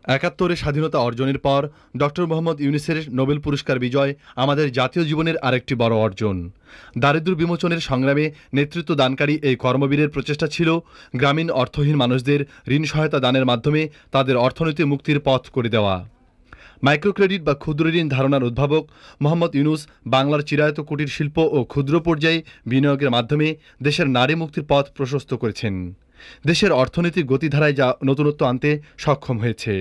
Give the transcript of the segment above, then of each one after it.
৭১ স্বাধীনতা অর্জনের পর ডক্টর মোহাম্মদ ইউনূসের নোবেল পুরস্কার বিজয় আমাদের জাতীয় জীবনের আরেকটি বড় অর্জন। দারিদ্র্য বিমোচনের সংগ্রামে নেতৃত্ব দানকারী এই কর্মবীরের প্রচেষ্টা ছিল গ্রামীণ অর্থহীন মানুষদের ঋণ সহায়তা দানের মাধ্যমে তাদের অর্থনৈতিক মুক্তির পথ করে দেওয়া। মাইক্রোক্রেডিট বা ক্ষুদ্র ঋণ ধারণার উদ্ভাবক মোহাম্মদ ইউনূস বাংলার চিরায়ত কুটির শিল্প ও ক্ষুদ্র পর্যায়ে বিনিয়োগের মাধ্যমে দেশের নারী মুক্তির পথ প্রশস্ত করেছেন। দেশের অর্থনৈতিক গতিধারায় যা নতুনত্ব আনতে সক্ষম হয়েছে।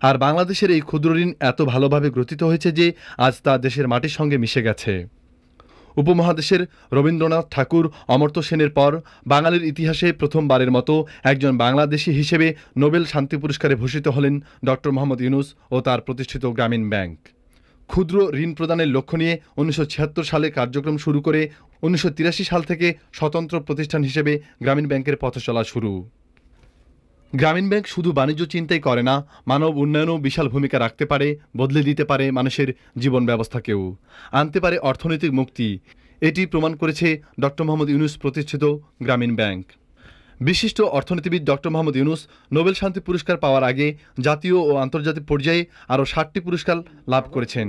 আর বাংলাদেশের এই ক্ষুদ্র ঋণ এত ভালোভাবে গ্রথিত হয়েছে যে আজ তা দেশের মাটির সঙ্গে মিশে গেছে। উপমহাদেশের রবীন্দ্রনাথ ঠাকুর, অমর্ত্য সেনের পর বাঙালির ইতিহাসে প্রথমবারের মতো একজন বাংলাদেশী হিসেবে নোবেল শান্তি পুরস্কারে ভূষিত হলেন ডক্টর মোহাম্মদ ইউনূস ও তার প্রতিষ্ঠিত গ্রামীণ ব্যাংক। ক্ষুদ্র ঋণ প্রদানের লক্ষ্য নিয়ে ১৯৭৬ সালে কার্যক্রম শুরু করে ১৯৮৩ সাল থেকে স্বতন্ত্র প্রতিষ্ঠান হিসেবে গ্রামীণ ব্যাংকের পথ চলা শুরু। গ্রামীণ ব্যাংক শুধু বাণিজ্য চিন্তাই করে না, মানব উন্নয়নেও বিশাল ভূমিকা রাখতে পারে, বদলে দিতে পারে মানুষের জীবন ব্যবস্থাকেও, আনতে পারে অর্থনৈতিক মুক্তি। এটি প্রমাণ করেছে ডক্টর মোহাম্মদ ইউনূস প্রতিষ্ঠিত গ্রামীণ ব্যাংক। বিশিষ্ট অর্থনীতিবিদ ডক্টর মোহাম্মদ ইউনূস নোবেল শান্তি পুরস্কার পাওয়ার আগে জাতীয় ও আন্তর্জাতিক পর্যায়ে আরও ৭টি পুরস্কার লাভ করেছেন।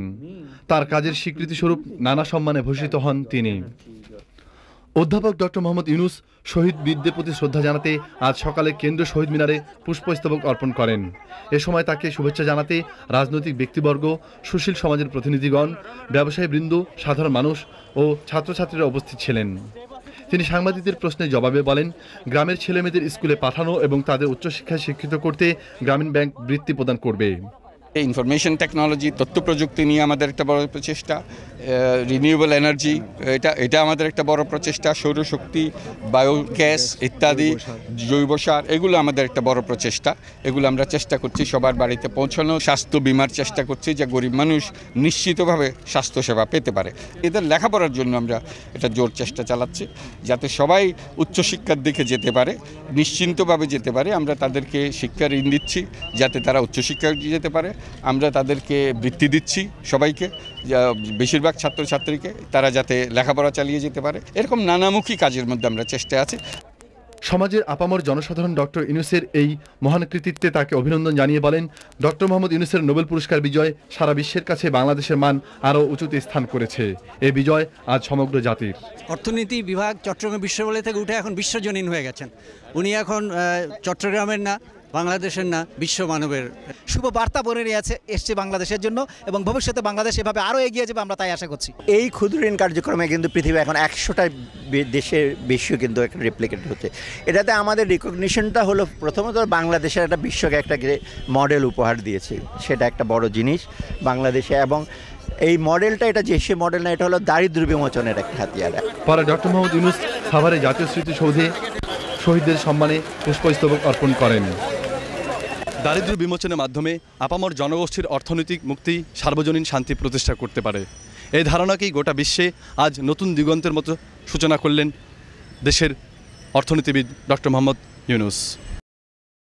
তার কাজের স্বীকৃতিস্বরূপ নানা সম্মানে ভূষিত হন তিনি। অধ্যাপক ডক্টর মোহাম্মদ ইউনূস শহীদ বীরদের প্রতি শ্রদ্ধা জানাতে আজ সকালে কেন্দ্রীয় শহীদ মিনারে পুষ্পস্তবক অর্পণ করেন। এ সময় তাকে শুভেচ্ছা জানাতে রাজনৈতিক ব্যক্তিবর্গ, সুশীল সমাজের প্রতিনিধিগণ, ব্যবসায়ীবৃন্দ, সাধারণ মানুষ ও ছাত্রছাত্রীরা উপস্থিত ছিলেন। তিনি সাংবাদিকদের প্রশ্নের জবাবে বলেন, গ্রামের ছেলেমেয়েদের স্কুলে পাঠানো এবং তাদের উচ্চশিক্ষায় শিক্ষিত করতে গ্রামীণ ব্যাংক বৃত্তি প্রদান করবে। ইনফরমেশন টেকনোলজি, তথ্য প্রযুক্তি নিয়ে আমাদের একটা বড় প্রচেষ্টা, রিনিউয়েবল এনার্জি এটা আমাদের একটা বড় প্রচেষ্টা, সৌরশক্তি, বায়োগ্যাস ইত্যাদি, জৈব সার, এগুলো আমাদের একটা বড় প্রচেষ্টা। এগুলো আমরা চেষ্টা করছি সবার বাড়িতে পৌঁছানো। স্বাস্থ্য বিমার চেষ্টা করছি যে গরিব মানুষ নিশ্চিতভাবে স্বাস্থ্যসেবা পেতে পারে। এদের লেখাপড়ার জন্য আমরা এটা জোর চেষ্টা চালাচ্ছি যাতে সবাই উচ্চশিক্ষার দিকে যেতে পারে, নিশ্চিন্তভাবে যেতে পারে। আমরা তাদেরকে শিক্ষা ঋণ দিচ্ছি যাতে তারা উচ্চশিক্ষা যেতে পারে। আমরা তাদেরকে বৃত্তি দিচ্ছি সবাইকে, বেশিরভাগ ছাত্রছাত্রীকে, তারা যাতে লেখাপড়া চালিয়ে যেতে পারে। এরকম নানামুখী কাজের মধ্যে আমরা চেষ্টায় আছি। সমাজের আপামর জনসাধারণ ডক্টর ইউনূসের এই মহান কৃতিত্বে তাকে অভিনন্দন জানিয়ে বলেন, ডক্টর মোহাম্মদ ইউনূসের নোবেল পুরস্কার বিজয় সারা বিশ্বের কাছে বাংলাদেশের মান আরও উঁচুতে স্থান করেছে। এই বিজয় আজ সমগ্র জাতির। অর্থনীতি বিভাগ চট্টগ্রাম বিশ্ববিদ্যালয় থেকে উঠে এখন বিশ্বজনীন হয়ে গেছেন। উনি এখন চট্টগ্রামের না, বাংলাদেশের না, বিশ্ব মানবের শুভ বার্তা বনে নিয়ে এসছে বাংলাদেশের জন্য, এবং ভবিষ্যতে বাংলাদেশ এভাবে আরও এগিয়ে যাবে, আমরা তাই আশা করছি। এই ক্ষুদ্র ঋণ কার্যক্রমে কিন্তু পৃথিবী এখন 100টা দেশের বেশিও কিন্তু একটা রেপ্লিকেট হচ্ছে। এটাতে আমাদের রিকগনিশনটা হলো প্রথমত বাংলাদেশের একটা বিশ্বকে একটা মডেল উপহার দিয়েছে, সেটা একটা বড় জিনিস বাংলাদেশে। এবং এই মডেলটা এটা যে সে মডেল না, এটা হলো দারিদ্র্য বিমোচনের একটা হাতিয়ার। পরে ডক্টর মোহাম্মদ ইউনূস সাভারে জাতীয় স্মৃতিসৌধে শহীদদের সম্মানে পুষ্পস্তবক অর্পণ করেন। দারিদ্র্য বিমোচনের মাধ্যমে আপামর জনগোষ্ঠীর অর্থনৈতিক মুক্তি, সার্বজনীন শান্তি প্রতিষ্ঠা করতে পারে। এই ধারণাকেই গোটা বিশ্বে আজ নতুন দিগন্তের মতো সূচনা করলেন দেশের অর্থনীতিবিদ ডক্টর মোহাম্মদ ইউনূস।